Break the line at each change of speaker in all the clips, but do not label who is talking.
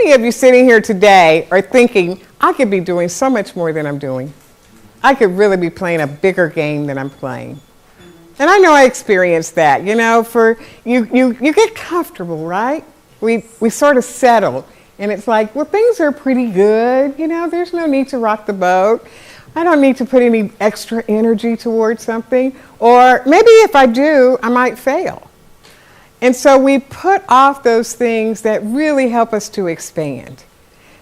many of you sitting here today are thinking, I could be doing so much more than I'm doing? I could really be playing a bigger game than I'm playing. And I know I experienced that, for you get comfortable, right? We sort of settle, and it's like, well, things are pretty good, there's no need to rock the boat. I don't need to put any extra energy towards something, or maybe if I do, I might fail. And so we put off those things that really help us to expand.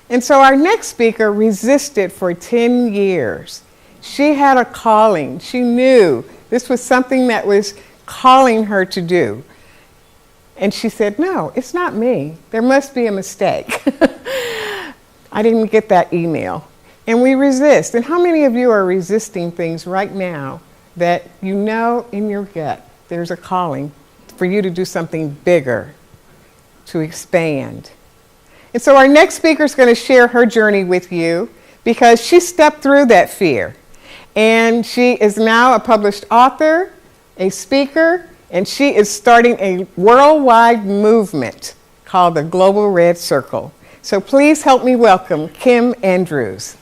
And so our next speaker resisted for 10 years. She had a calling. She knew this was something that was calling her to do. And she said, no, it's not me. There must be a mistake. I didn't get that email. And we resist. And how many of you are resisting things right now that you know in your gut there's a calling for you to do something bigger, to expand? And so our next speaker is going to share her journey with you because she stepped through that fear. And she is now a published author, a speaker, and she is starting a worldwide movement called the Global Red Circle. So please help me welcome Kim Andrews.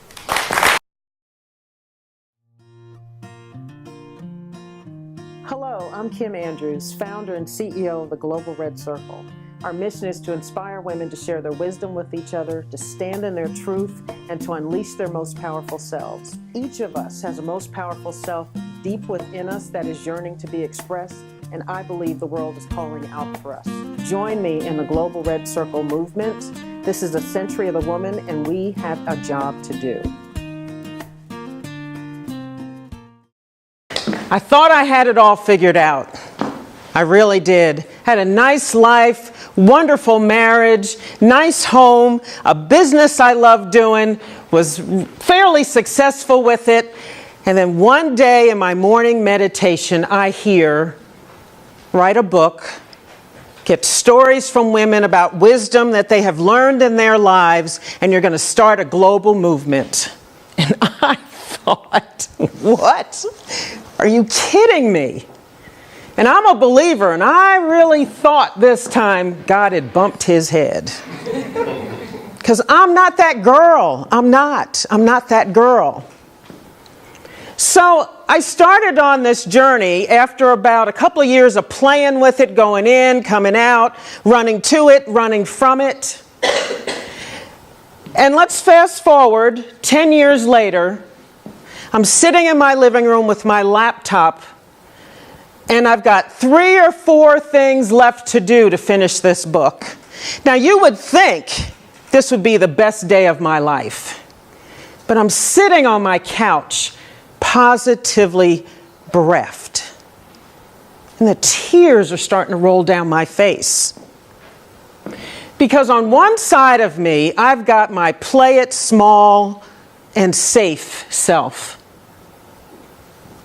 Hello, I'm Kim Andrews, founder and CEO of the Global Red Circle. Our mission is to inspire women to share their wisdom with each other, to stand in their truth, and to unleash their most powerful selves. Each of us has a most powerful self deep within us that is yearning to be expressed, and I believe the world is calling out for us. Join me in the Global Red Circle movement. This is a century of the woman, and we have a job to do. I thought I had it all figured out. I really did. Had a nice life, wonderful marriage, nice home, a business I loved doing, was fairly successful with it. And then one day in my morning meditation, I hear, write a book, get stories from women about wisdom that they have learned in their lives, and you're going to start a global movement. And I thought, what? Are you kidding me? And I'm a believer, and I really thought this time God had bumped his head. Because I'm not that girl. I'm not that girl. So I started on this journey after about a couple of years of playing with it, going in, coming out, running to it, running from it. And let's fast forward 10 years later. I'm sitting in my living room with my laptop, and I've got 3 or 4 things left to do to finish this book. Now, you would think this would be the best day of my life. But I'm sitting on my couch, positively bereft. And the tears are starting to roll down my face. Because on one side of me, I've got my play it small and safe self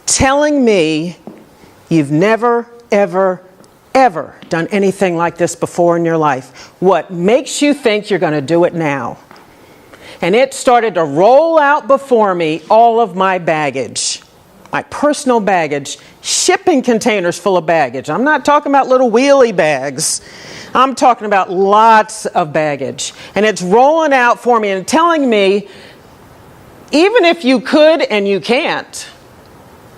telling me, you've never, ever, ever done anything like this before in your life. What makes you think you're going to do it now? And it started to roll out before me all of my baggage, my personal baggage, shipping containers full of baggage. I'm not talking about little wheelie bags. I'm talking about lots of baggage. And it's rolling out for me and telling me, even if you could and you can't,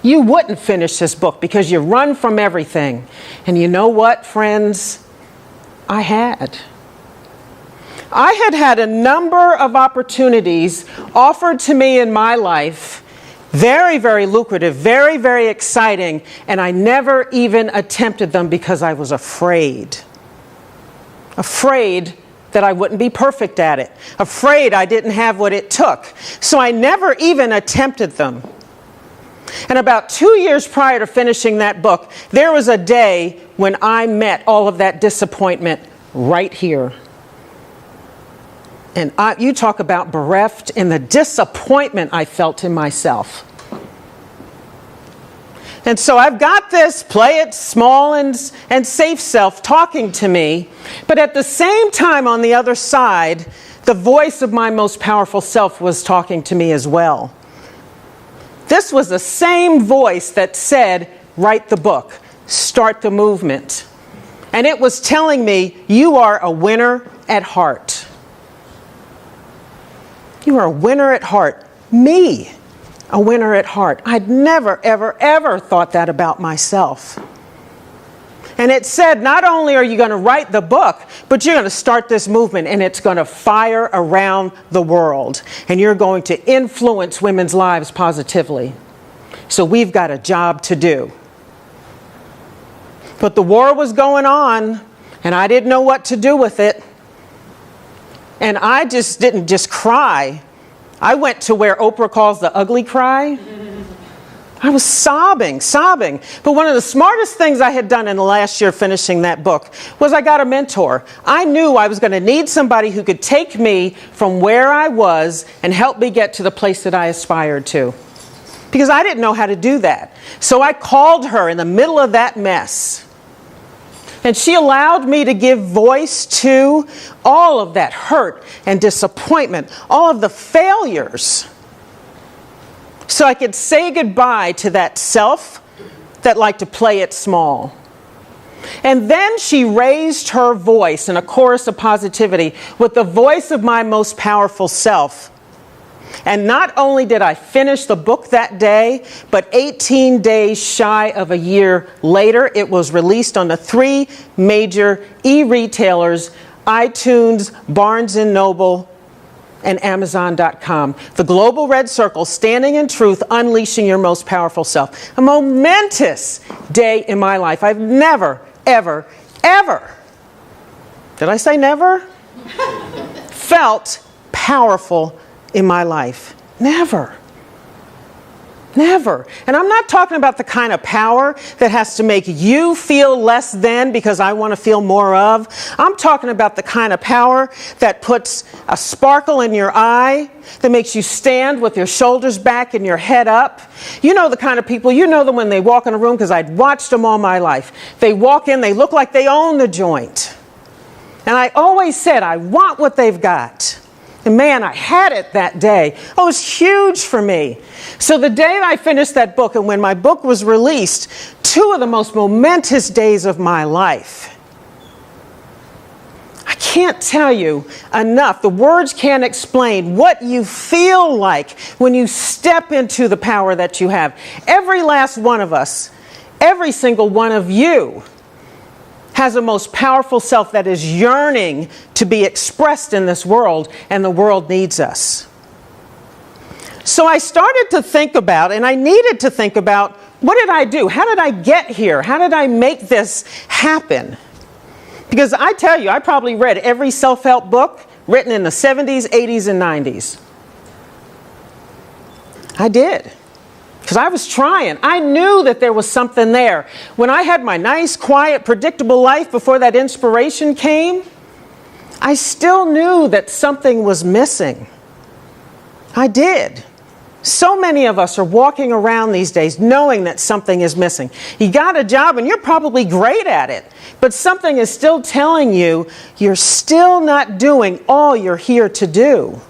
you wouldn't finish this book because you run from everything. And you know what, friends? I had a number of opportunities offered to me in my life, very, very lucrative, very, very exciting, and I never even attempted them because I was afraid. Afraid that I wouldn't be perfect at it. Afraid I didn't have what it took. So I never even attempted them. And about 2 years prior to finishing that book, there was a day when I met all of that disappointment right here. And you talk about bereft and the disappointment I felt in myself. And so I've got this play it small and safe self talking to me, but at the same time on the other side, the voice of my most powerful self was talking to me as well. This was the same voice that said, write the book, start the movement. And it was telling me, you are a winner at heart. You are a winner at heart. Me, a winner at heart. I'd never, ever, ever thought that about myself. And it said, not only are you going to write the book, but you're going to start this movement, and it's going to fire around the world. And you're going to influence women's lives positively. So we've got a job to do. But the war was going on, and I didn't know what to do with it. And I just didn't just cry. I went to where Oprah calls the ugly cry. I was sobbing. But one of the smartest things I had done in the last year finishing that book was I got a mentor. I knew I was going to need somebody who could take me from where I was and help me get to the place that I aspired to. Because I didn't know how to do that. So I called her in the middle of that mess. And she allowed me to give voice to all of that hurt and disappointment, all of the failures. So I could say goodbye to that self that liked to play it small. And then she raised her voice in a chorus of positivity with the voice of my most powerful self. And not only did I finish the book that day, but 18 days shy of a year later, it was released on the 3 major e-retailers, iTunes, Barnes & Noble, and Amazon.com. The Global Red Circle, Standing in Truth, Unleashing Your Most Powerful Self. A momentous day in my life. I've never, ever, ever, did I say never? Felt powerful in my life. Never. Never. And I'm not talking about the kind of power that has to make you feel less than because I want to feel more of. I'm talking about the kind of power that puts a sparkle in your eye, that makes you stand with your shoulders back and your head up. You know the kind of people, you know them when they walk in a room because I'd watched them all my life. They walk in, they look like they own the joint. And I always said, I want what they've got. And man, I had it that day. Oh, it was huge for me. So the day that I finished that book and when my book was released, 2 of the most momentous days of my life. I can't tell you enough. The words can't explain what you feel like when you step into the power that you have. Every last one of us, every single one of you, has a most powerful self that is yearning to be expressed in this world, and the world needs us. So I started to think about, and I needed to think about, what did I do? How did I get here? How did I make this happen? Because I tell you, I probably read every self-help book written in the 70s, 80s, and 90s. I did. Because I was trying. I knew that there was something there. When I had my nice, quiet, predictable life before that inspiration came, I still knew that something was missing. I did. So many of us are walking around these days knowing that something is missing. You got a job and you're probably great at it, but something is still telling you you're still not doing all you're here to do.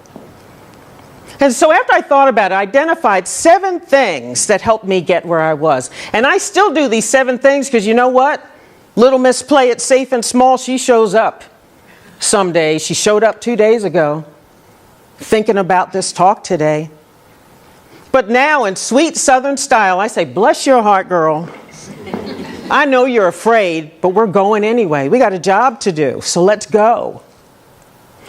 And so after I thought about it, I identified 7 things that helped me get where I was. And I still do these 7 things because you know what? Little Miss Play It Safe and Small, she shows up some days. She showed up 2 days ago thinking about this talk today. But now in sweet Southern style, I say, bless your heart, girl. I know you're afraid, but we're going anyway. We got a job to do, so let's go.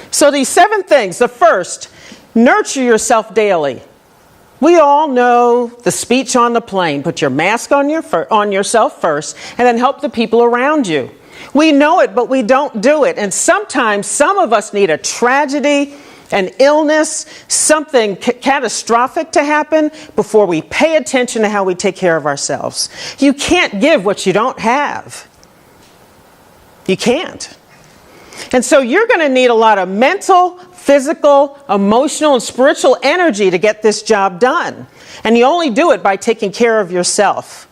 So these 7 things. The first, nurture yourself daily. We all know the speech on the plane. Put your mask on yourself first and then help the people around you. We know it, but we don't do it. And sometimes some of us need a tragedy, an illness, something catastrophic to happen before we pay attention to how we take care of ourselves. You can't give what you don't have. You can't. And so you're going to need a lot of mental, physical, emotional, and spiritual energy to get this job done. And you only do it by taking care of yourself.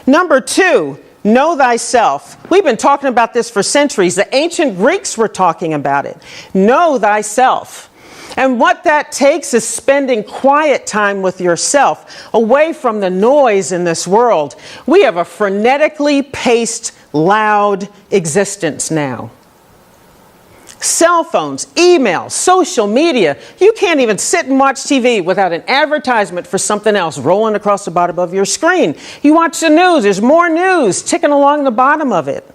Number 2, know thyself. We've been talking about this for centuries. The ancient Greeks were talking about it. Know thyself. And what that takes is spending quiet time with yourself, away from the noise in this world. We have a frenetically paced, loud existence now. Cell phones, email, social media. You can't even sit and watch TV without an advertisement for something else rolling across the bottom of your screen. You watch the news, there's more news ticking along the bottom of it.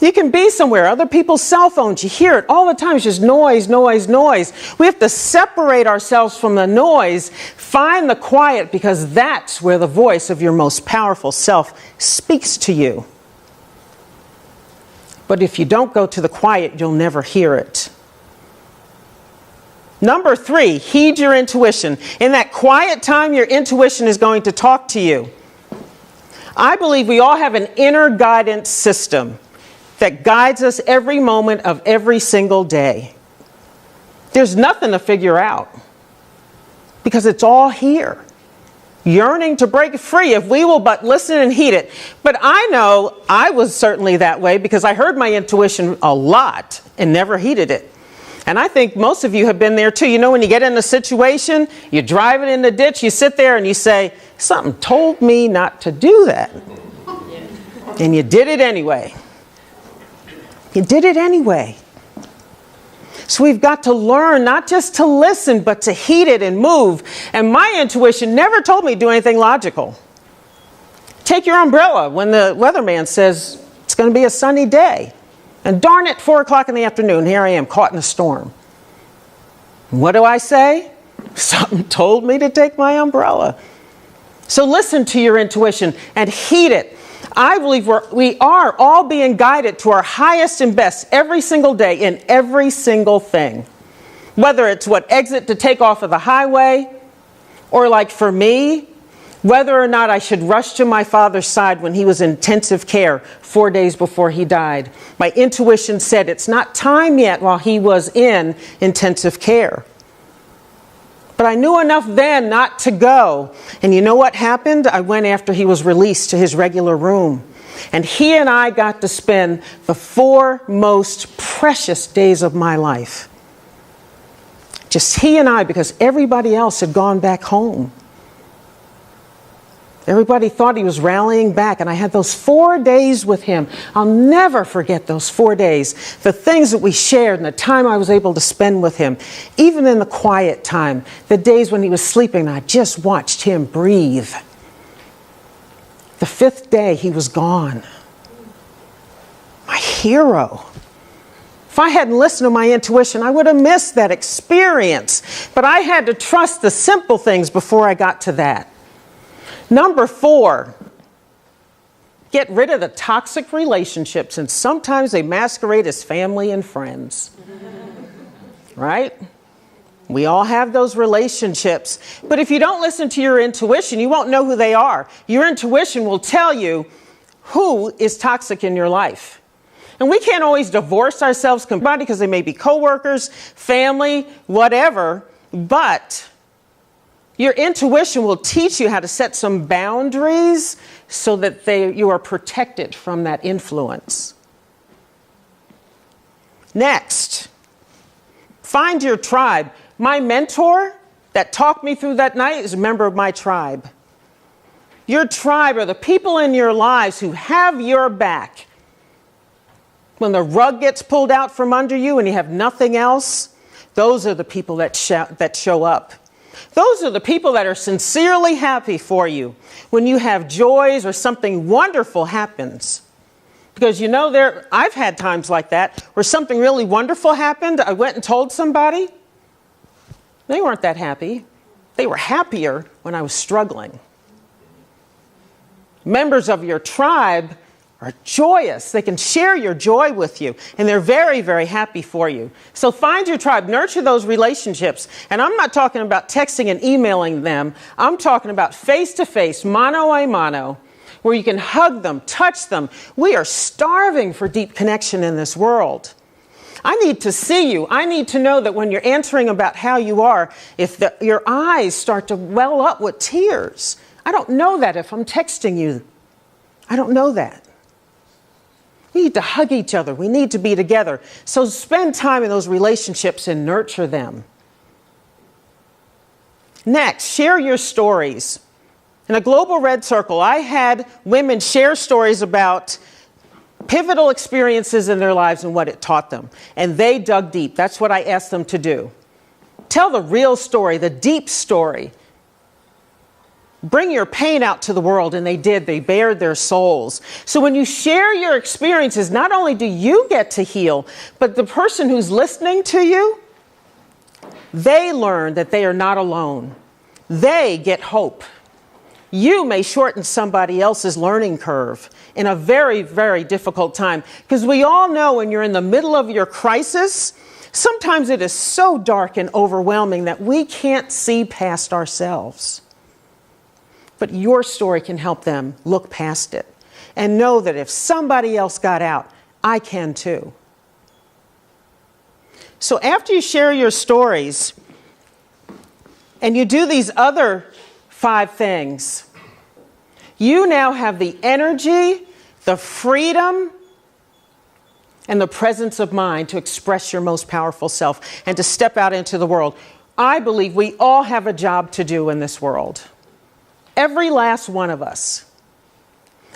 You can be somewhere, other people's cell phones, you hear it all the time. It's just noise, noise, noise. We have to separate ourselves from the noise, find the quiet, because that's where the voice of your most powerful self speaks to you. But if you don't go to the quiet, you'll never hear it. Number 3, heed your intuition. In that quiet time, your intuition is going to talk to you. I believe we all have an inner guidance system that guides us every moment of every single day. There's nothing to figure out because it's all here, yearning to break free if we will but listen and heed it. But I know I was certainly that way because I heard my intuition a lot and never heeded it. And I think most of you have been there too. You know, when you get in a situation, you're driving in the ditch, you sit there and you say, something told me not to do that. And you did it anyway. You did it anyway. So we've got to learn not just to listen, but to heed it and move. And my intuition never told me to do anything logical. Take your umbrella when the weatherman says it's going to be a sunny day. And darn it, 4 o'clock in the afternoon, here I am caught in a storm. What do I say? Something told me to take my umbrella. So listen to your intuition and heed it. I believe we are all being guided to our highest and best every single day in every single thing. Whether it's what exit to take off of the highway, or like for me, whether or not I should rush to my father's side when he was in intensive care 4 days before he died. My intuition said it's not time yet while he was in intensive care. But I knew enough then not to go. And you know what happened? I went after he was released to his regular room. And he and I got to spend the 4 most precious days of my life. Just he and I, because everybody else had gone back home. Everybody thought he was rallying back, and I had those 4 days with him. I'll never forget those 4 days. The things that we shared and the time I was able to spend with him. Even in the quiet time, the days when he was sleeping, I just watched him breathe. The 5th day, he was gone. My hero. If I hadn't listened to my intuition, I would have missed that experience. But I had to trust the simple things before I got to that. Number 4, get rid of the toxic relationships, and sometimes they masquerade as family and friends. Right? We all have those relationships. But if you don't listen to your intuition, you won't know who they are. Your intuition will tell you who is toxic in your life. And we can't always divorce ourselves completely because they may be coworkers, family, whatever, but your intuition will teach you how to set some boundaries so that you are protected from that influence. Next, find your tribe. My mentor that talked me through that night is a member of my tribe. Your tribe are the people in your lives who have your back. When the rug gets pulled out from under you and you have nothing else, those are the people that show up. Those are the people that are sincerely happy for you when you have joys or something wonderful happens. Because you know, I've had times like that where something really wonderful happened. I went and told somebody. They weren't that happy. They were happier when I was struggling. Members of your tribe are joyous. They can share your joy with you, and they're very, very happy for you. So find your tribe, nurture those relationships. And I'm not talking about texting and emailing them. I'm talking about face-to-face, mano a mano, where you can hug them, touch them. We are starving for deep connection in this world. I need to see you. I need to know that when you're answering about how you are, if your eyes start to well up with tears. I don't know that if I'm texting you. I don't know that. We need to hug each other. We need to be together. So spend time in those relationships and nurture them. Next, share your stories. In a Global Red Circle, I had women share stories about pivotal experiences in their lives and what it taught them. And they dug deep. That's what I asked them to do. Tell the real story, the deep story. Bring your pain out to the world, and they did. They bared their souls. So when you share your experiences, not only do you get to heal, but the person who's listening to you, they learn that they are not alone. They get hope. You may shorten somebody else's learning curve in a very, very difficult time. Because we all know when you're in the middle of your crisis, sometimes it is so dark and overwhelming that we can't see past ourselves. But your story can help them look past it and know that if somebody else got out, I can too. So after you share your stories and you do these other 5 things, you now have the energy, the freedom, and the presence of mind to express your most powerful self and to step out into the world. I believe we all have a job to do in this world. Every last one of us.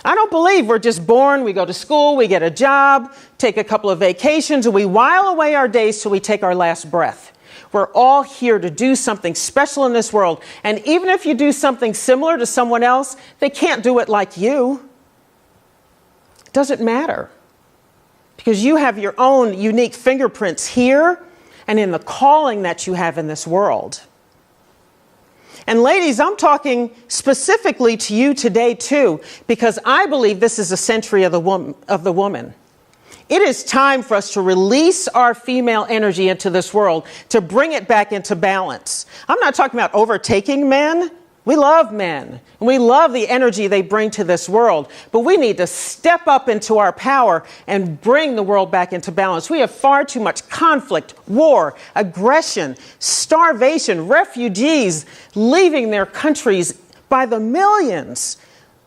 I don't believe we're just born, we go to school, we get a job, take a couple of vacations, and we while away our days till we take our last breath. We're all here to do something special in this world. And even if you do something similar to someone else, they can't do it like you. It doesn't matter. Because you have your own unique fingerprints here and in the calling that you have in this world. And ladies, I'm talking specifically to you today too, because I believe this is a century of the woman. It is time for us to release our female energy into this world, to bring it back into balance. I'm not talking about overtaking men. We love men, and we love the energy they bring to this world, but we need to step up into our power and bring the world back into balance. We have far too much conflict, war, aggression, starvation, refugees leaving their countries by the millions,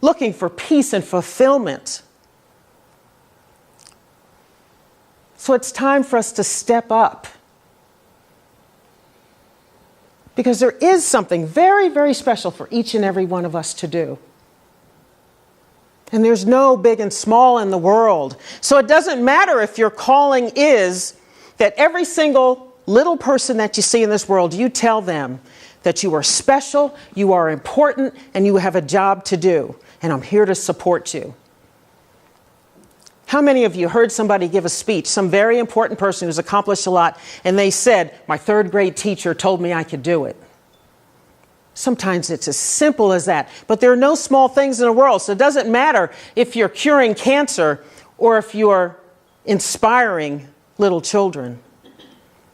looking for peace and fulfillment. So it's time for us to step up. Because there is something very, very special for each and every one of us to do. And there's no big and small in the world. So it doesn't matter if your calling is that every single little person that you see in this world, you tell them that you are special, you are important, and you have a job to do. And I'm here to support you. How many of you heard somebody give a speech, some very important person who's accomplished a lot, and they said, my 3rd grade teacher told me I could do it? Sometimes it's as simple as that. But there are no small things in the world, so it doesn't matter if you're curing cancer or if you're inspiring little children.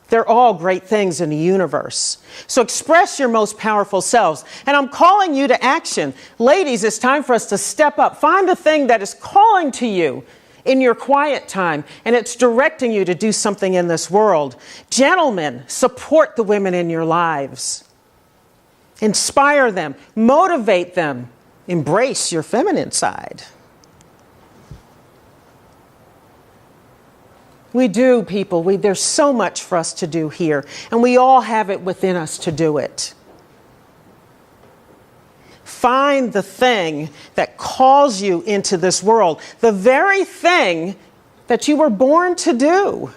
They're all great things in the universe. So express your most powerful selves. And I'm calling you to action. Ladies, it's time for us to step up. Find the thing that is calling to you in your quiet time, and it's directing you to do something in this world. Gentlemen, support the women in your lives. Inspire them, motivate them, embrace your feminine side. We do, people. There's so much for us to do here, and we all have it within us to do it. Find the thing that calls you into this world, the very thing that you were born to do.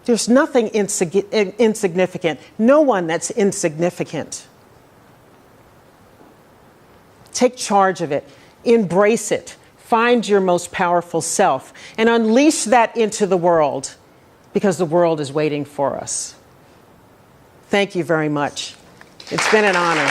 There's nothing insignificant, no one that's insignificant. Take charge of it, embrace it, find your most powerful self, and unleash that into the world, because the world is waiting for us. Thank you very much. It's been an honor.